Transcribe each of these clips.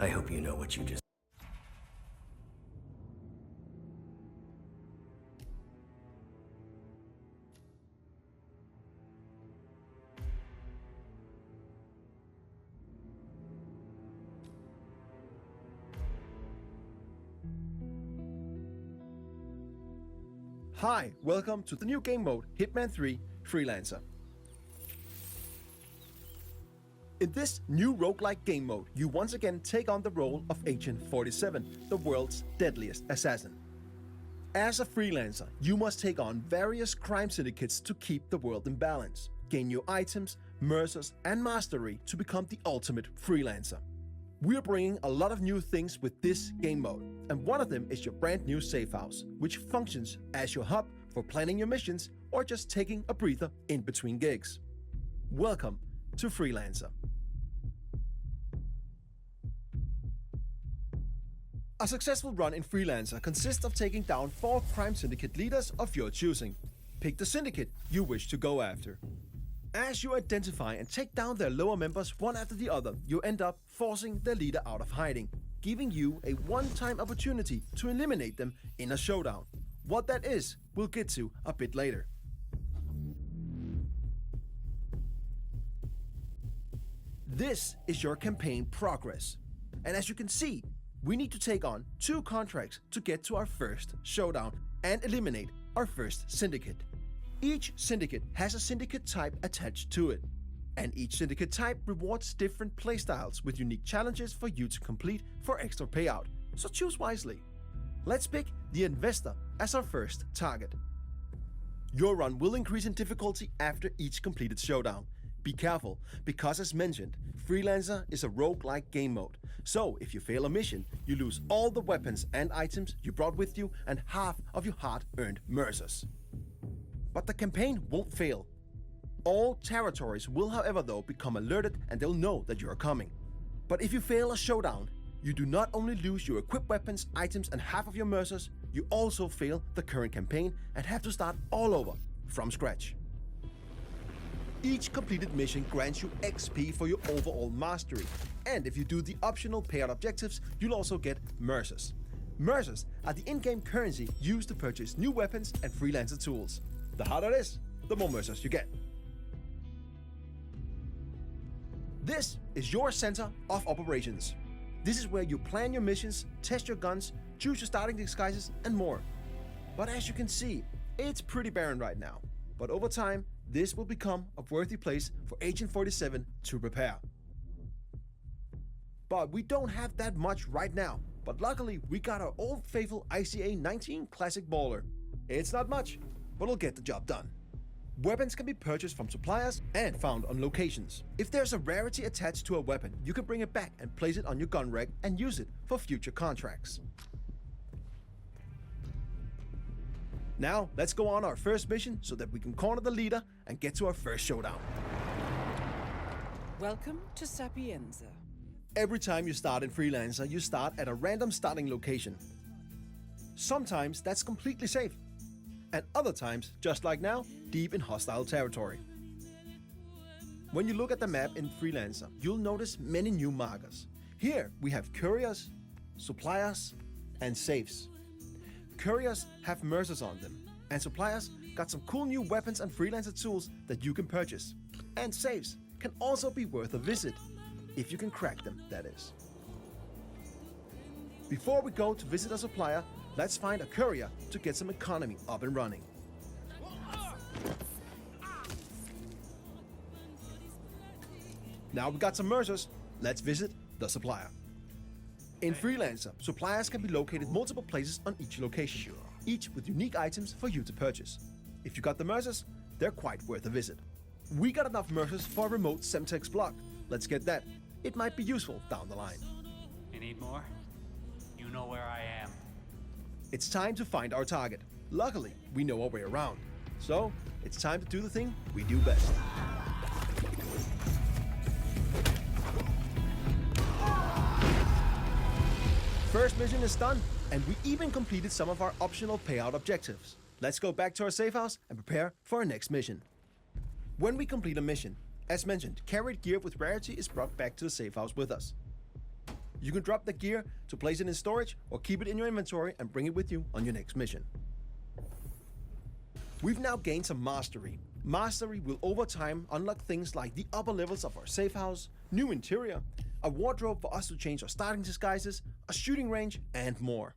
I hope you know what you just... Hi, welcome to the new game mode, Hitman 3 Freelancer. In this new roguelike game mode, you once again take on the role of Agent 47, the world's deadliest assassin. As a freelancer, you must take on various crime syndicates to keep the world in balance, gain new items, mercers, and mastery to become the ultimate freelancer. We are bringing a lot of new things with this game mode, and one of them is your brand new safe house, which functions as your hub for planning your missions or just taking a breather in between gigs. Welcome to Freelancer. A successful run in Freelancer consists of taking down 4 crime syndicate leaders of your choosing. Pick the syndicate you wish to go after. As you identify and take down their lower members one after the other, you end up forcing their leader out of hiding, giving you a one-time opportunity to eliminate them in a showdown. What that is, we'll get to a bit later. This is your campaign progress. And as you can see, we need to take on 2 contracts to get to our first showdown and eliminate our first syndicate. Each syndicate has a syndicate type attached to it, and each syndicate type rewards different playstyles with unique challenges for you to complete for extra payout, so choose wisely. Let's pick the Investor as our first target. Your run will increase in difficulty after each completed showdown. Be careful, because as mentioned, Freelancer is a roguelike game mode, so if you fail a mission, you lose all the weapons and items you brought with you and half of your hard-earned mercers. But the campaign won't fail. All territories will however though become alerted and they'll know that you are coming. But if you fail a showdown, you do not only lose your equipped weapons, items and half of your mercers, you also fail the current campaign and have to start all over from scratch. Each completed mission grants you XP for your overall mastery, and if you do the optional payout objectives, you'll also get mercers. Mercers are the in-game currency used to purchase new weapons and freelancer tools. The harder it is, the more mercers you get. This is your center of operations. This is where you plan your missions, test your guns, choose your starting disguises, and more. But as you can see, it's pretty barren right now. But over time, this will become a worthy place for Agent 47 to prepare. But we don't have that much right now. But luckily, we got our old faithful ICA 19 Classic Baller. It's not much, but it'll get the job done. Weapons can be purchased from suppliers and found on locations. If there's a rarity attached to a weapon, you can bring it back and place it on your gun rack and use it for future contracts. Now, let's go on our first mission so that we can corner the leader and get to our first showdown. Welcome to Sapienza. Every time you start in Freelancer, you start at a random starting location. Sometimes that's completely safe, and other times, just like now, deep in hostile territory. When you look at the map in Freelancer, you'll notice many new markers. Here we have couriers, suppliers, and safes. Couriers have mercers on them, and suppliers got some cool new weapons and freelancer tools that you can purchase. And safes can also be worth a visit, if you can crack them, that is. Before we go to visit a supplier, let's find a courier to get some economy up and running. Now we got some mercers, let's visit the supplier. In Freelancer, suppliers can be located multiple places on each location, each with unique items for you to purchase. If you got the mercers, they're quite worth a visit. We got enough mercers for a remote Semtex block. Let's get that. It might be useful down the line. You need more? You know where I am. It's time to find our target. Luckily, we know our way around. So, it's time to do the thing we do best. First mission is done, and we even completed some of our optional payout objectives. Let's go back to our safe house and prepare for our next mission. When we complete a mission, as mentioned, carried gear with rarity is brought back to the safe house with us. You can drop the gear to place it in storage or keep it in your inventory and bring it with you on your next mission. We've now gained some mastery. Mastery will over time unlock things like the upper levels of our safe house, new interior, a wardrobe for us to change our starting disguises, a shooting range, and more.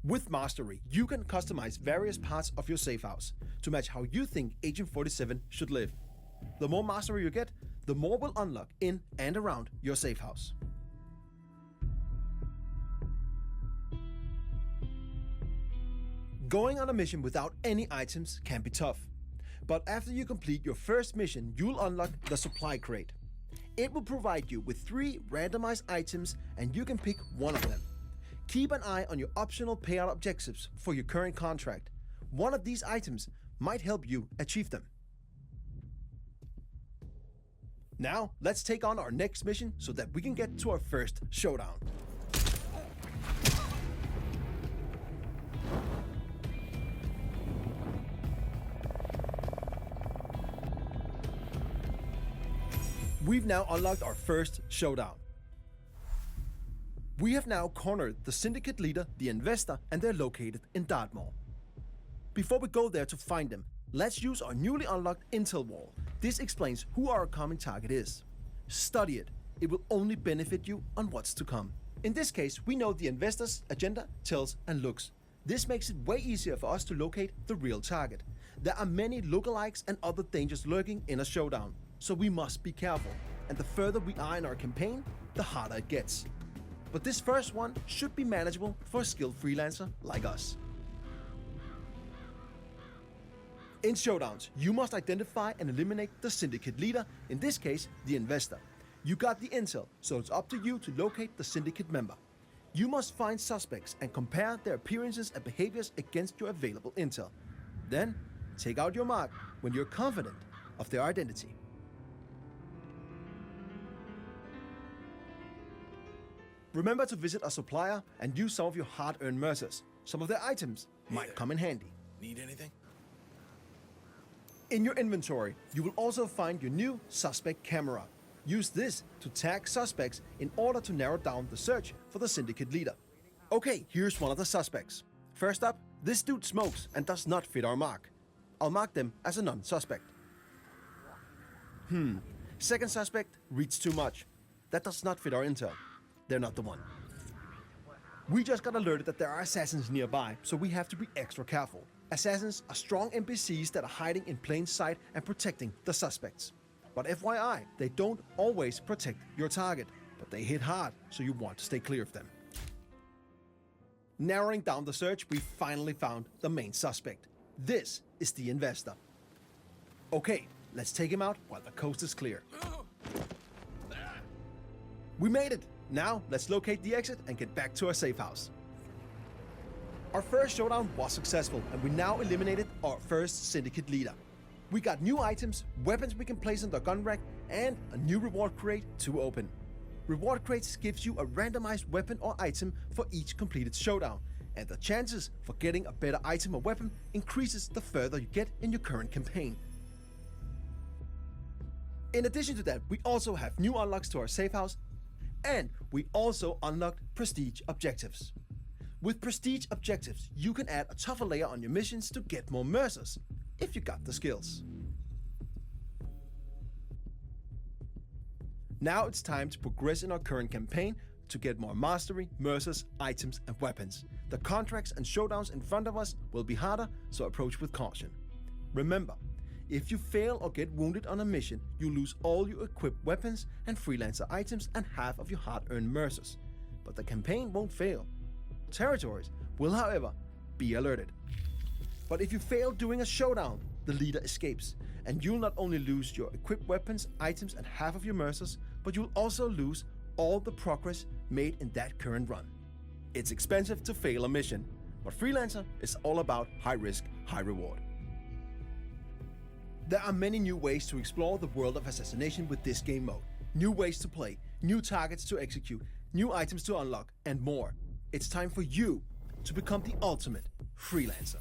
With Mastery, you can customize various parts of your safe house to match how you think Agent 47 should live. The more mastery you get, the more will unlock in and around your safe house. Going on a mission without any items can be tough. But after you complete your first mission, you'll unlock the supply crate. It will provide you with 3 randomized items and you can pick one of them. Keep an eye on your optional payout objectives for your current contract. One of these items might help you achieve them. Now, let's take on our next mission so that we can get to our first showdown. We've now unlocked our first showdown. We have now cornered the syndicate leader, the investor, and they're located in Dartmoor. Before we go there to find them, let's use our newly unlocked intel wall. This explains who our coming target is. Study it. It will only benefit you on what's to come. In this case, we know the investor's agenda, tells, and looks. This makes it way easier for us to locate the real target. There are many lookalikes and other dangers lurking in a showdown, so we must be careful. And the further we are in our campaign, the harder it gets. But this first one should be manageable for a skilled freelancer like us. In showdowns, you must identify and eliminate the syndicate leader, in this case, the investor. You got the intel, so it's up to you to locate the syndicate member. You must find suspects and compare their appearances and behaviors against your available intel. Then, take out your mark when you're confident of their identity. Remember to visit a supplier and use some of your hard-earned mercers. Some of their items might come in handy. Need anything? In your inventory, you will also find your new suspect camera. Use this to tag suspects in order to narrow down the search for the syndicate leader. Okay, here's one of the suspects. First up, this dude smokes and does not fit our mark. I'll mark them as a non-suspect. Second suspect reads too much. That does not fit our intel. They're not the one. We just got alerted that there are assassins nearby, so we have to be extra careful. Assassins are strong NPCs that are hiding in plain sight and protecting the suspects. But FYI, they don't always protect your target, but they hit hard, so you want to stay clear of them. Narrowing down the search, we finally found the main suspect. This is the investor. Okay, let's take him out while the coast is clear. We made it! Now, let's locate the exit and get back to our safe house. Our first showdown was successful, and we now eliminated our first syndicate leader. We got new items, weapons we can place in the gun rack, and a new reward crate to open. Reward crates gives you a randomized weapon or item for each completed showdown, and the chances for getting a better item or weapon increases the further you get in your current campaign. In addition to that, we also have new unlocks to our safe house, and we also unlocked prestige objectives. With prestige objectives, you can add a tougher layer on your missions to get more mercers, if you got the skills. Now it's time to progress in our current campaign to get more mastery, mercers, items, and weapons. The contracts and showdowns in front of us will be harder, so approach with caution. Remember, if you fail or get wounded on a mission, you lose all your equipped weapons and freelancer items and half of your hard-earned mercers. But the campaign won't fail. Territories will, however, be alerted. But if you fail during a showdown, the leader escapes, and you'll not only lose your equipped weapons, items, and half of your mercers, but you'll also lose all the progress made in that current run. It's expensive to fail a mission, but Freelancer is all about high risk, high reward. There are many new ways to explore the world of Assassination with this game mode. New ways to play, new targets to execute, new items to unlock, and more. It's time for you to become the ultimate Freelancer.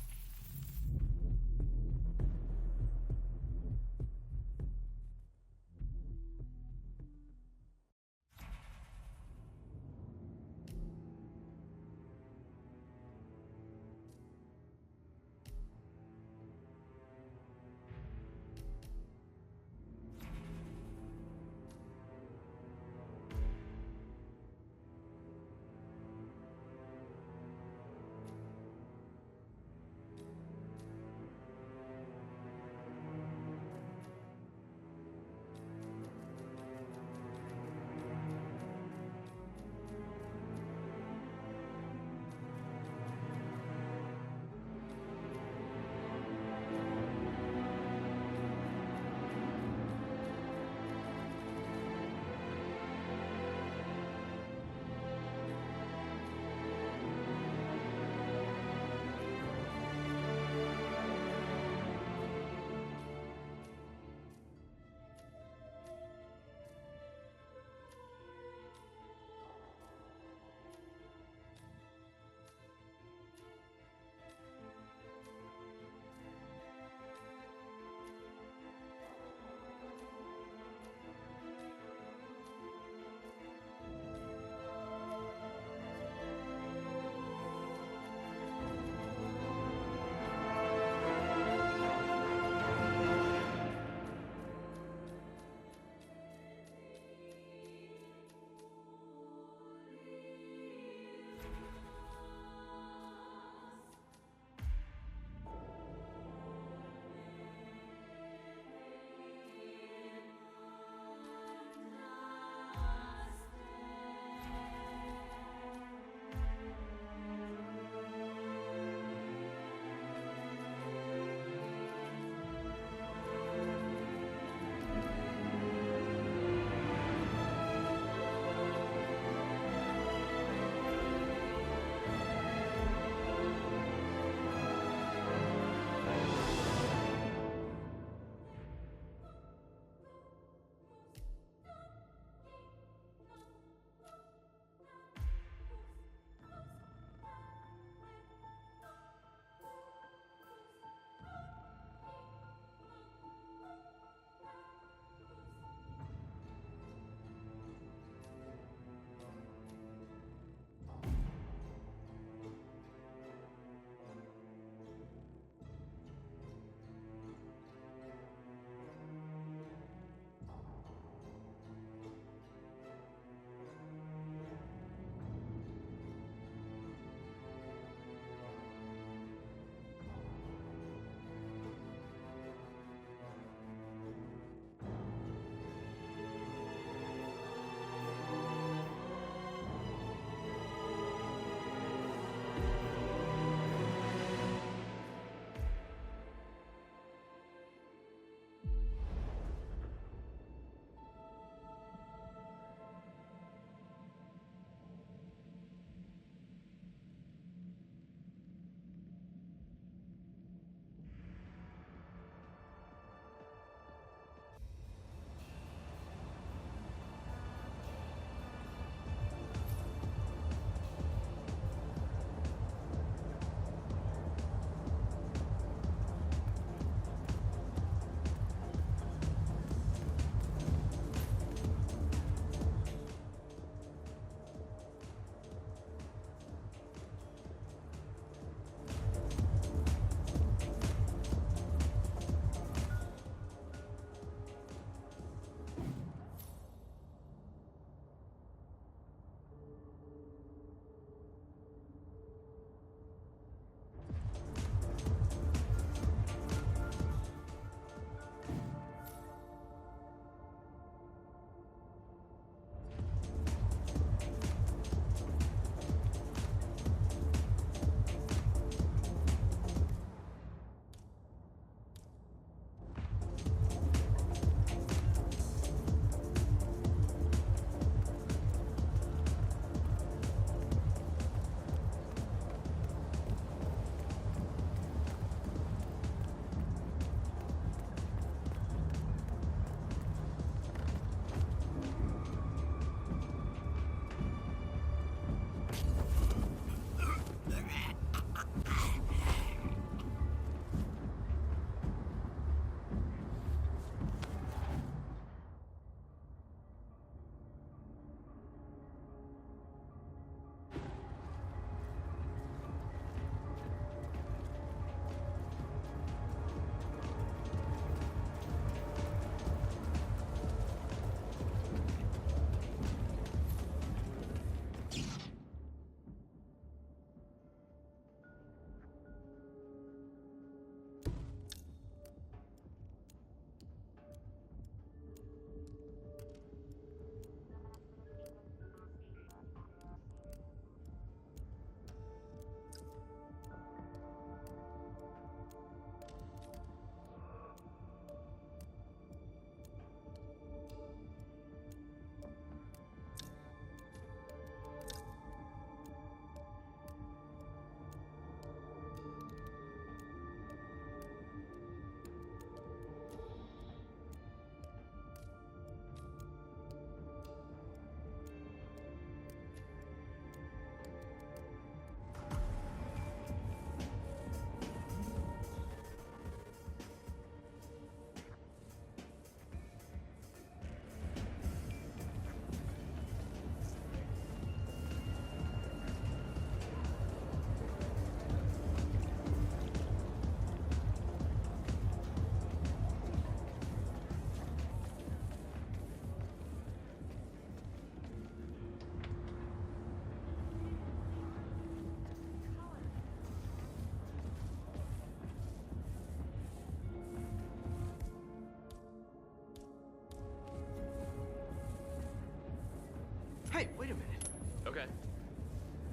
Hey, wait a minute. Okay.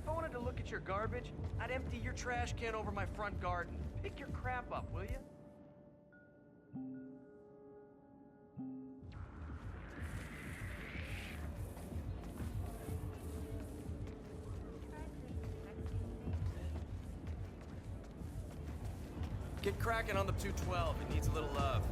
If I wanted to look at your garbage, I'd empty your trash can over my front garden. Pick your crap up, will you? Get cracking on the 212. It needs a little love.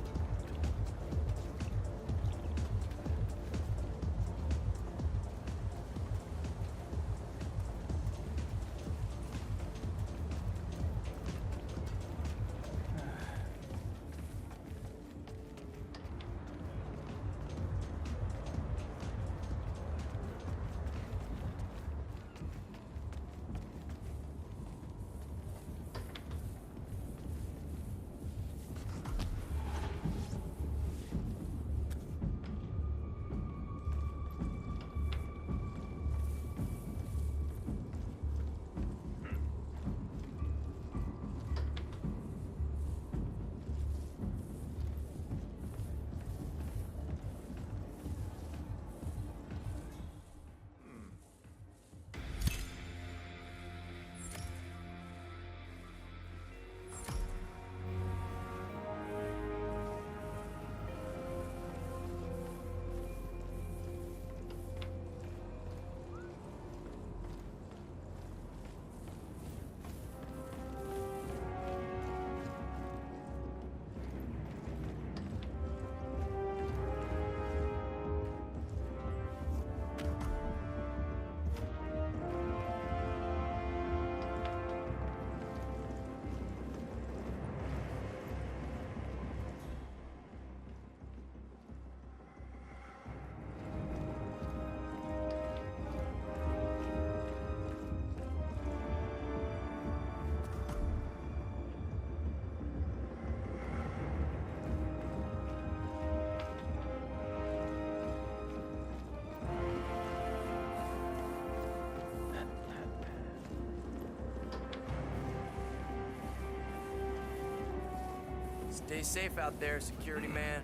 Stay safe out there, security man.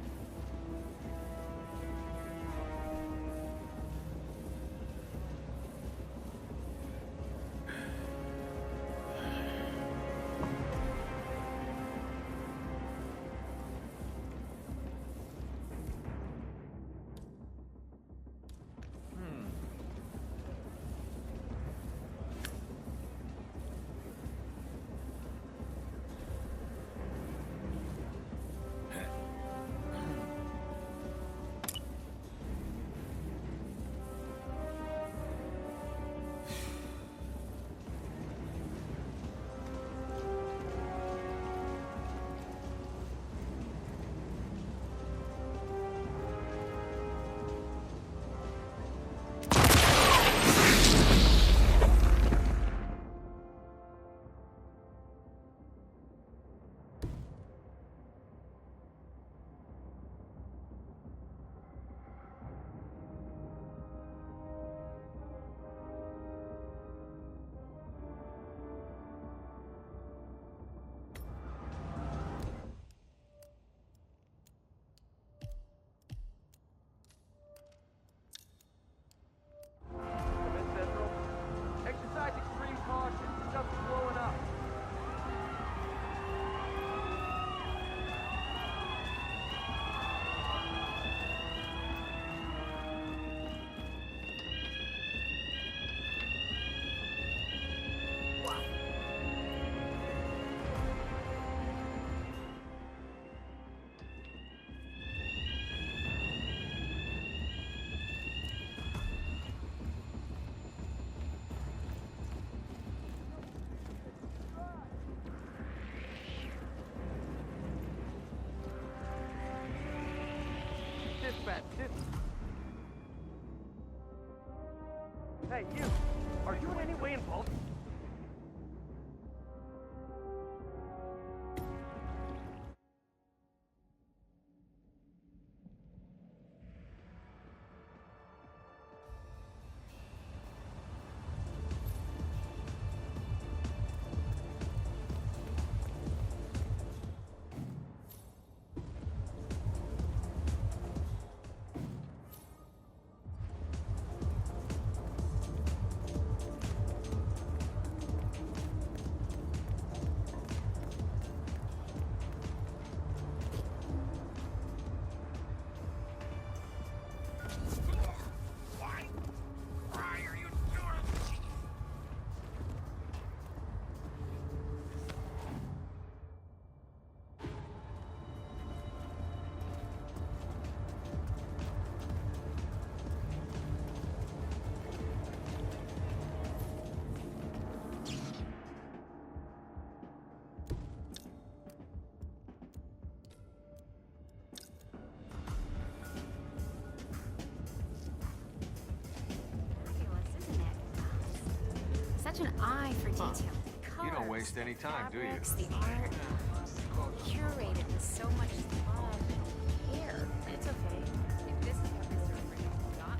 Exercise extreme caution. Stuff's blowing up. Dispatch, Hey, you! Are you in any way involved? such an eye for detail. The colors, You don't waste any time, do you? fabrics, the art, curated with so much love and care. It's okay. If this is what Mr. Original got,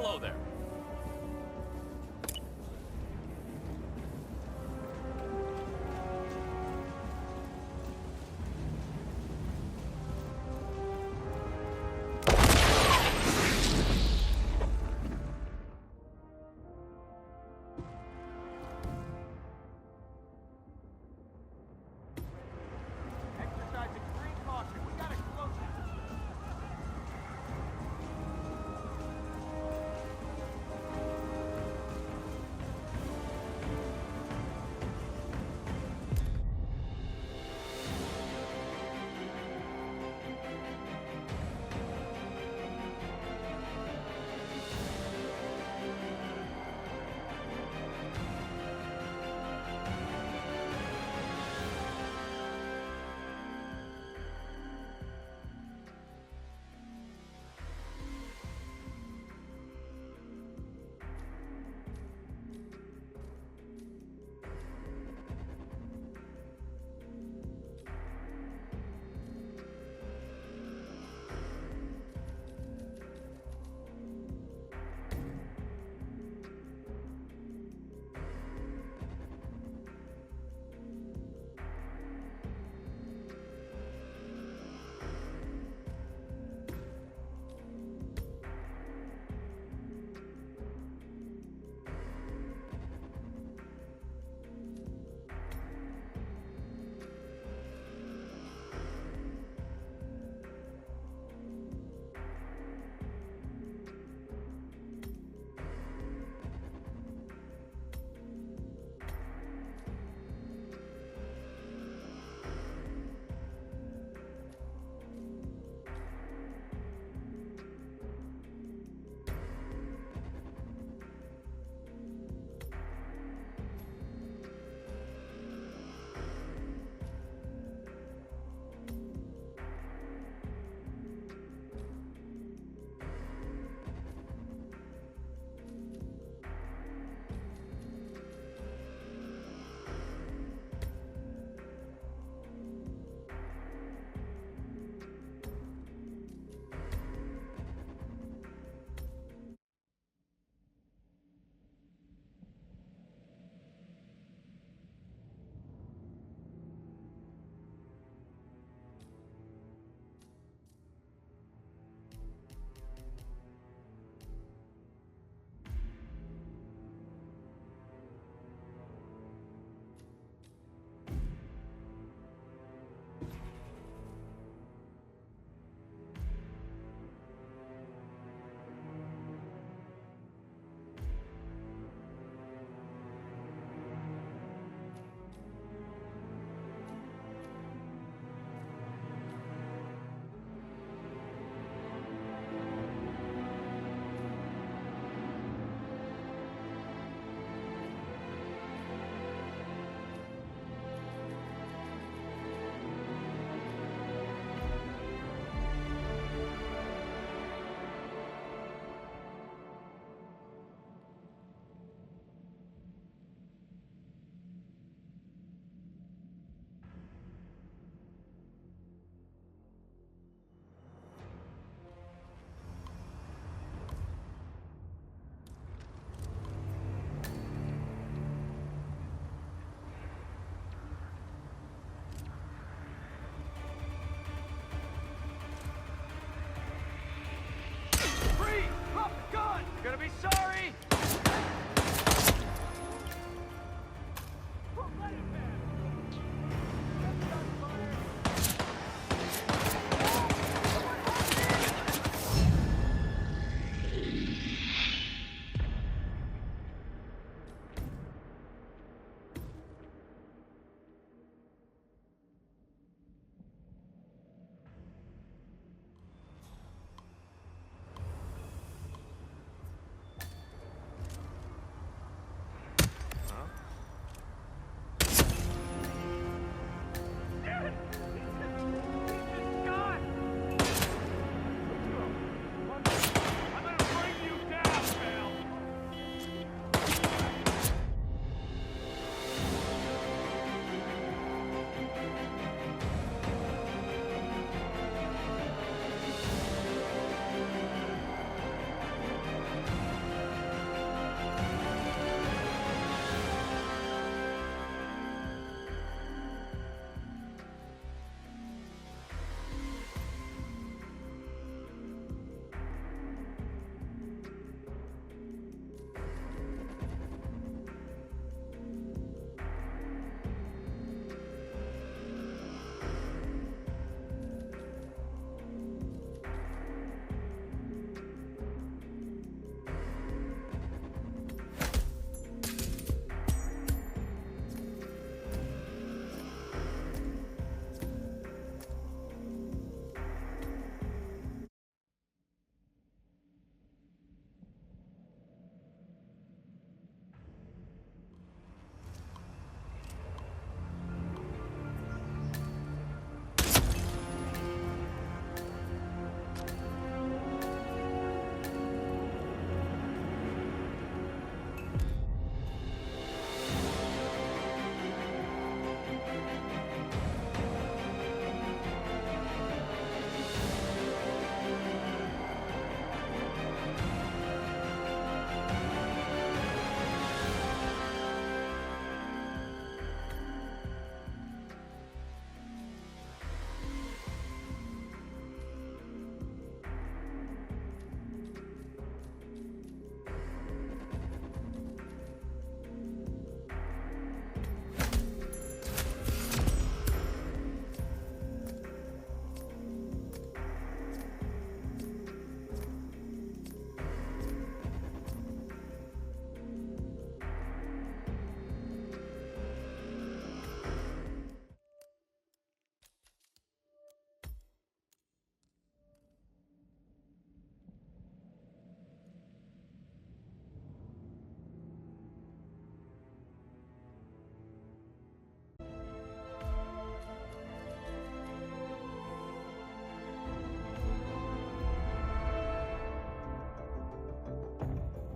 Hello there. Exercise extreme caution. We got explosives.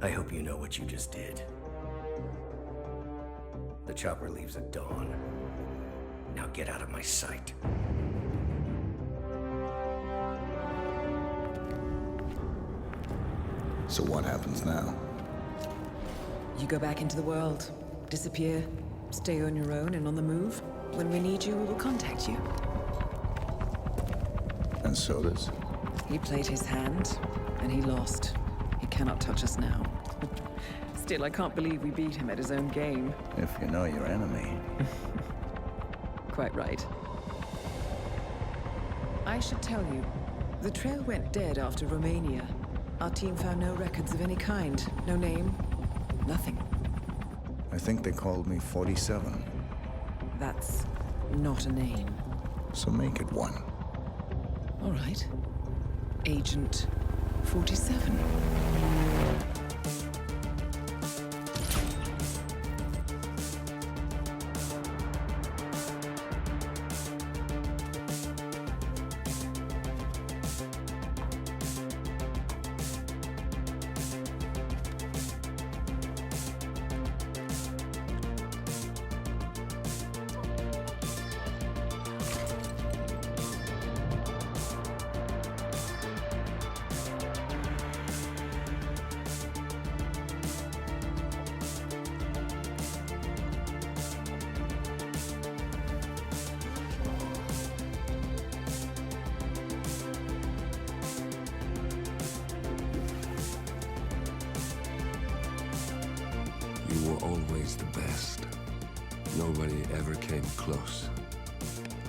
I hope you know what you just did. The chopper leaves at dawn. Now get out of my sight. So what happens now? You go back into the world, disappear, stay on your own and on the move. When we need you, we will contact you. And so does. He played his hand, and he lost. He cannot touch us now. Still, I can't believe we beat him at his own game. If you know your enemy. Quite right. I should tell you, the trail went dead after Romania. Our team found no records of any kind. No name, nothing. I think they called me 47. That's not a name. So make it one. All right. Agent 47. You were always the best. Nobody ever came close.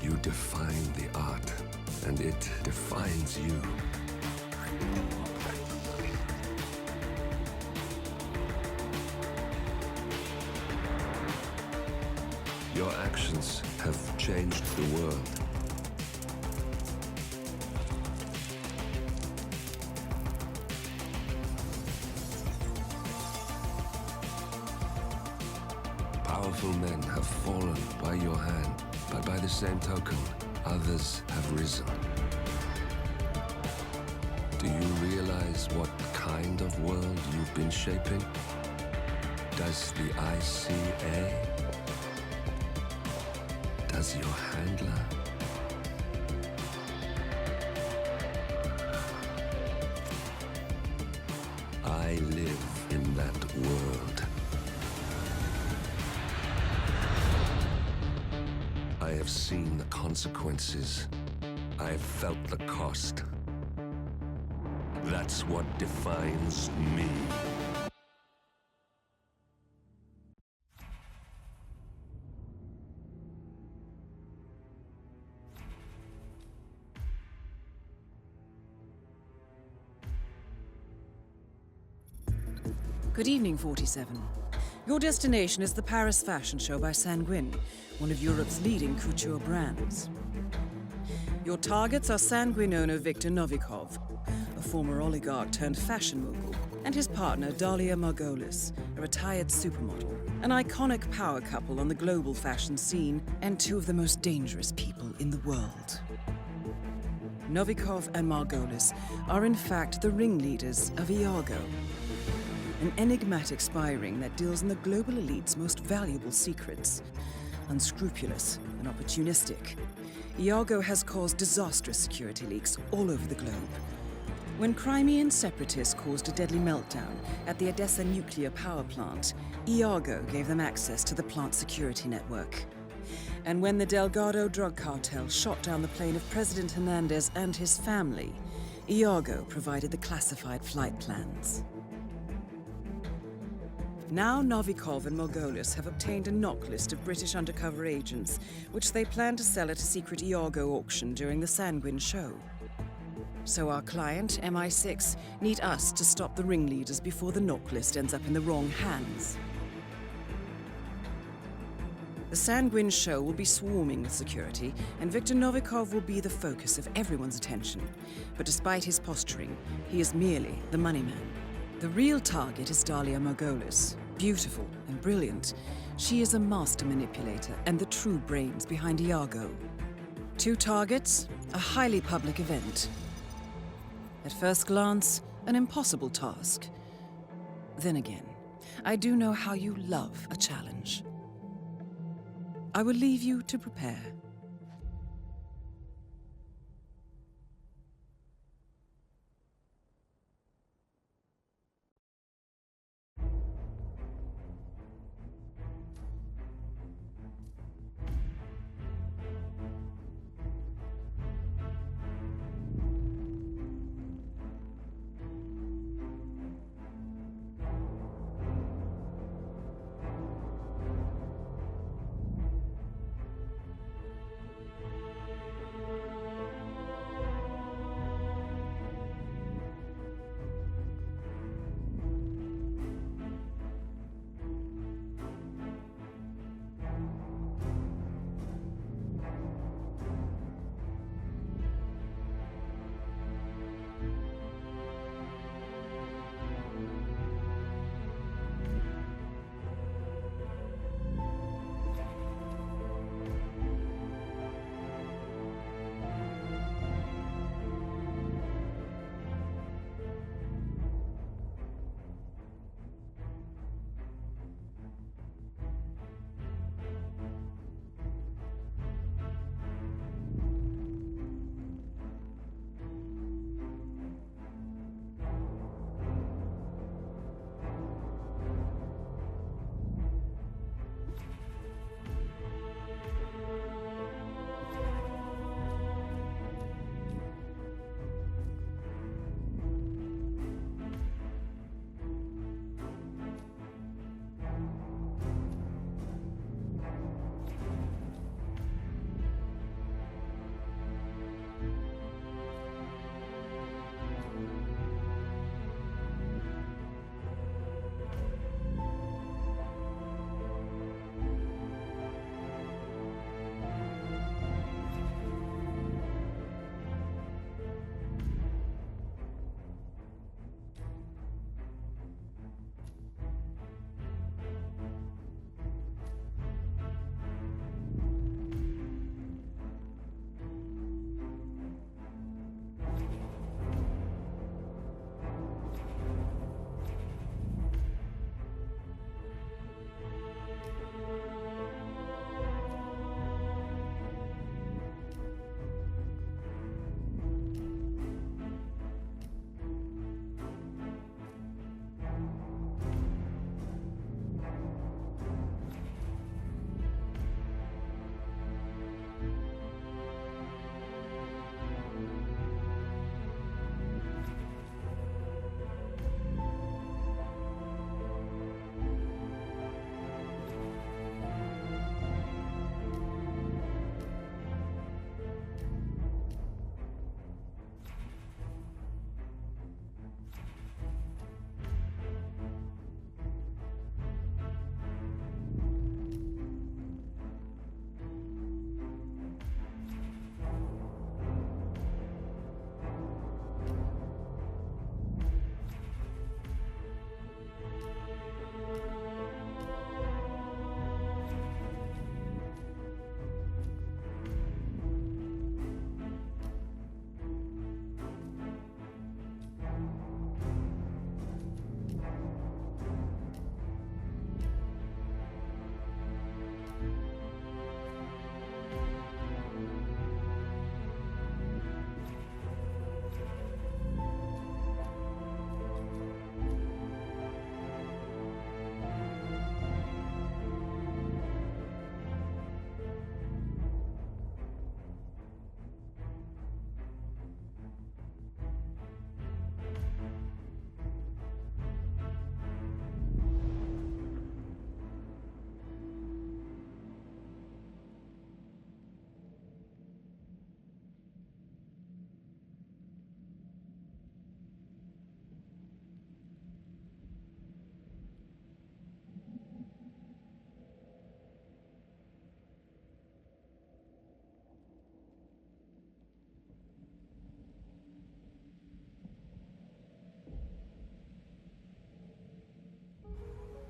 You define the art, and it defines you. Your actions have changed the world. Powerful men have fallen by your hand, but by the same token, others have risen. Do you realize what kind of world you've been shaping? Does the ICA? Does your handler? I live in that world. I have seen the consequences. I have felt the cost. That's what defines me. Good evening, 47. Your destination is the Paris Fashion Show by Sanguine, one of Europe's leading couture brands. Your targets are Sanguine owner Viktor Novikov, a former oligarch turned fashion mogul, and his partner Dalia Margolis, a retired supermodel, an iconic power couple on the global fashion scene, and two of the most dangerous people in the world. Novikov and Margolis are in fact the ringleaders of Iago, an enigmatic spy ring that deals in the global elite's most valuable secrets. Unscrupulous and opportunistic, Iago has caused disastrous security leaks all over the globe. When Crimean separatists caused a deadly meltdown at the Odessa nuclear power plant, Iago gave them access to the plant's security network. And when the Delgado drug cartel shot down the plane of President Hernandez and his family, Iago provided the classified flight plans. Now Novikov and Margolis have obtained a knock list of British undercover agents, which they plan to sell at a secret Iago auction during the Sanguine show. So our client, MI6, need us to stop the ringleaders before the knock list ends up in the wrong hands. The Sanguine show will be swarming with security, and Viktor Novikov will be the focus of everyone's attention. But despite his posturing, he is merely the money man. The real target is Dalia Margolis. Beautiful and brilliant, she is a master manipulator and the true brains behind Iago. Two targets, a highly public event. At first glance, an impossible task. Then again, I do know how you love a challenge. I will leave you to prepare.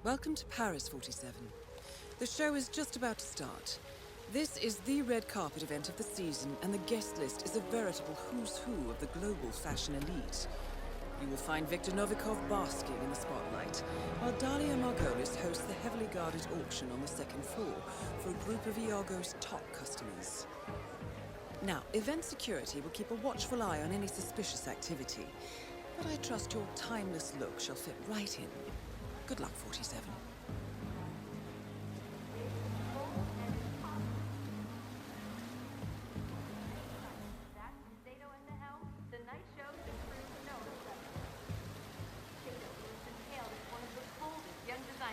Welcome to Paris 47. The show is just about to start. This is the red carpet event of the season, and the guest list is a veritable who's who of the global fashion elite. You will find Viktor Novikov basking in the spotlight, while Dalia Margolis hosts the heavily guarded auction on the second floor for a group of Iago's top customers. Now, event security will keep a watchful eye on any suspicious activity, but I trust your timeless look shall fit right in. Good luck, 47.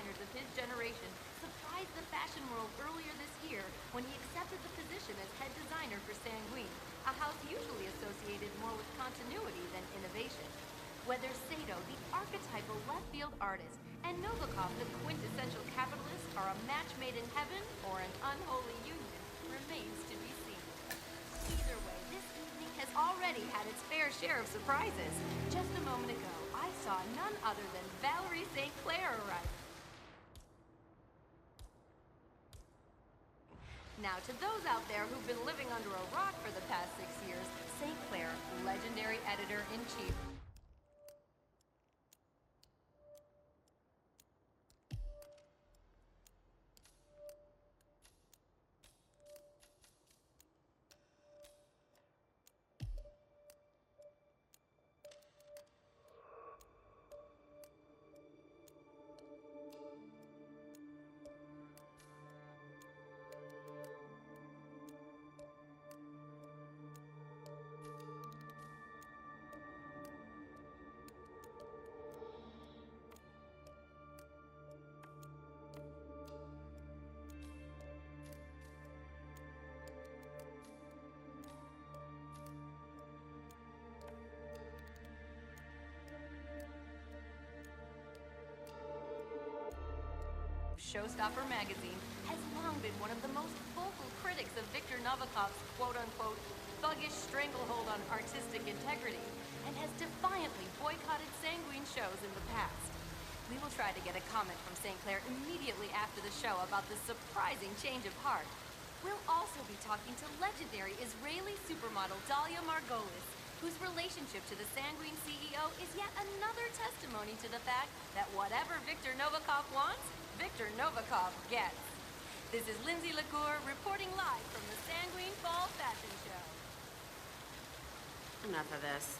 Of his generation surprised the fashion world earlier this year when he accepted the position as head designer for Sanguine, a house usually associated more with continuity than innovation. Whether Sato, the archetypal left-field artist, and Novikov, the quintessential capitalist, are a match made in heaven or an unholy union remains to be seen. Either way, this evening has already had its fair share of surprises. Just a moment ago, I saw none other than Valerie St. Clair arrive. Now, to those out there who've been living under a rock for the past 6 years, St. Clair, legendary editor-in-chief. Showstopper magazine has long been one of the most vocal critics of Viktor Novikov's quote-unquote thuggish stranglehold on artistic integrity, and has defiantly boycotted Sanguine shows in the past. We will try to get a comment from St. Clair immediately after the show about this surprising change of heart. We'll also be talking to legendary Israeli supermodel Dalia Margolis, whose relationship to the Sanguine CEO is yet another testimony to the fact that whatever Viktor Novikov wants, Viktor Novikov gets. This is Lindsay LaCour reporting live from the Sanguine Fall Fashion Show. Enough of this.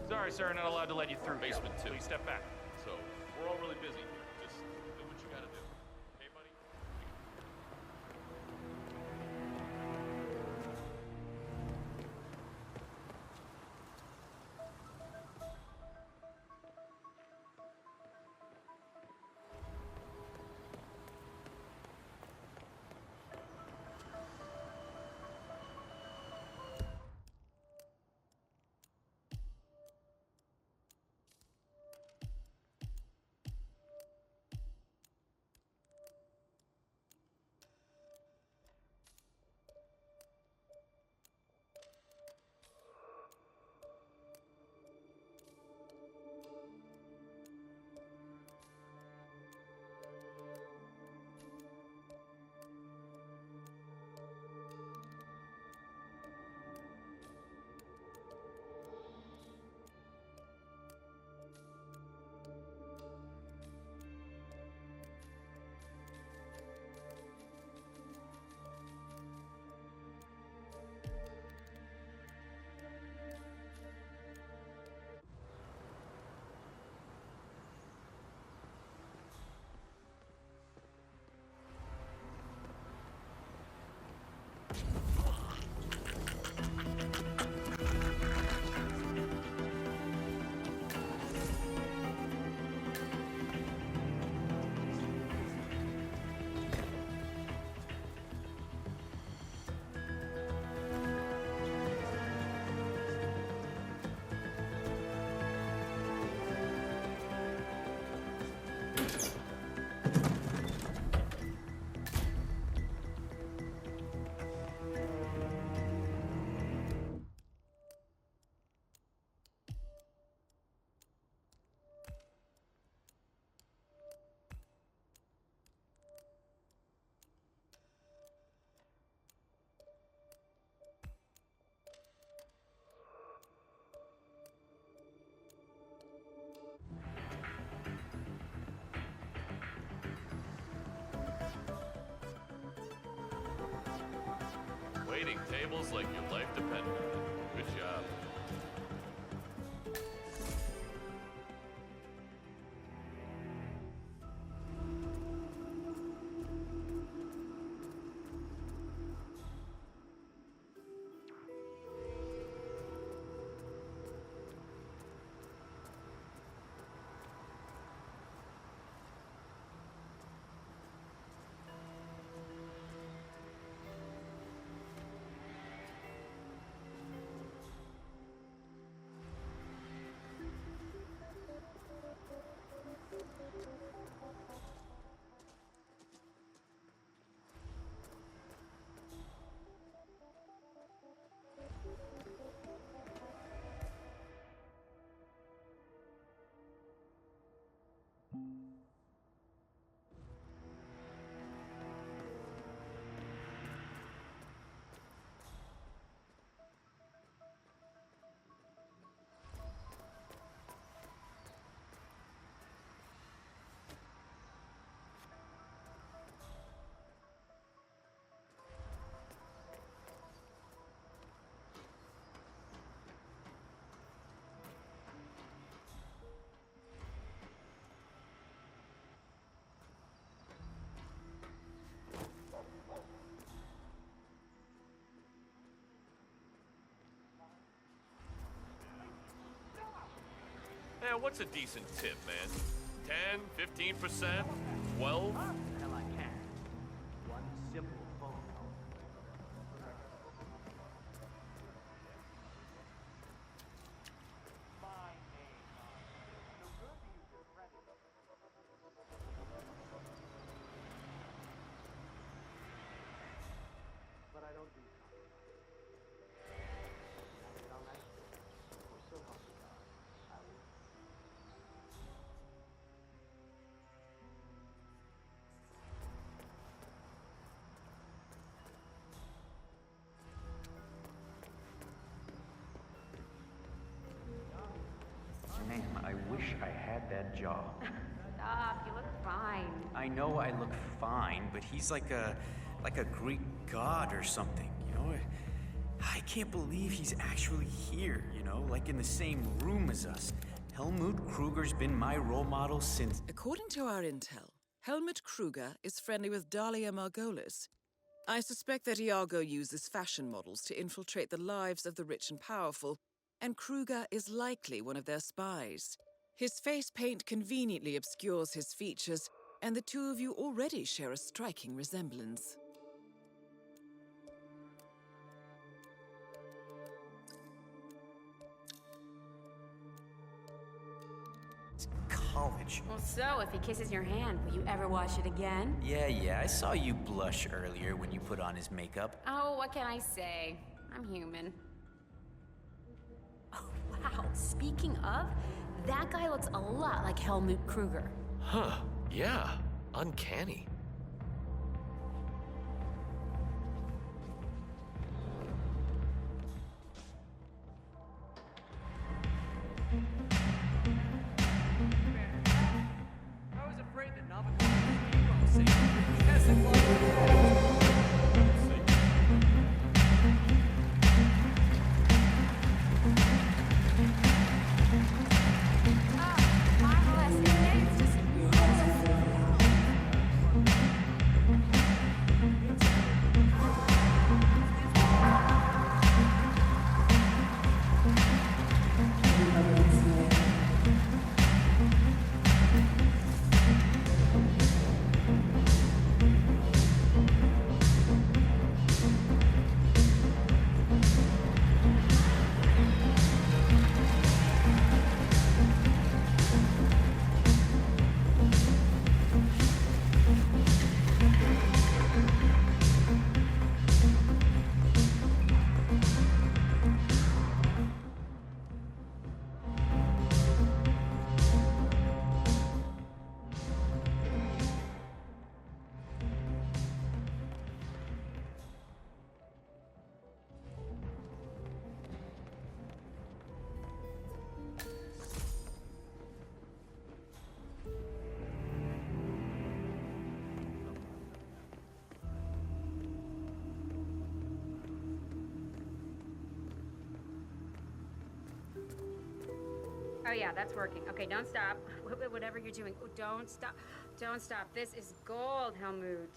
Sorry, sir, not allowed to let you through. Basement 2. Please step back. So, we're all really busy. Just do what you gotta do. Okay, buddy? tables like your life depended on it. Good job. Yeah, what's a decent tip, man? 10, 15%? 12? Hell, I can. One simple phone call. My name. So good to use your credit. But I don't do all night. Or so help me God. I will. Ma'am, I wish I had that job. Stop, you look fine. I know I look fine, but he's like a Greek god or something, you know? I can't believe he's actually here, you know, like in the same room as us. Helmut Kruger's been my role model since... According to our intel, Helmut Kruger is friendly with Dahlia Margolis. I suspect that Iago uses fashion models to infiltrate the lives of the rich and powerful, and Kruger is likely one of their spies. His face paint conveniently obscures his features, and the two of you already share a striking resemblance. It's college. Well, so if he kisses your hand, will you ever wash it again? Yeah, I saw you blush earlier when you put on his makeup. Oh, what can I say? I'm human. Oh, wow. Speaking of, that guy looks a lot like Helmut Kruger. Huh. Yeah. Uncanny. I was afraid that Novikov was safe. Yes, it was. My molested days just... Oh yeah, that's working. Okay, don't stop. Whatever you're doing, oh, don't stop. Don't stop. This is gold, Helmut.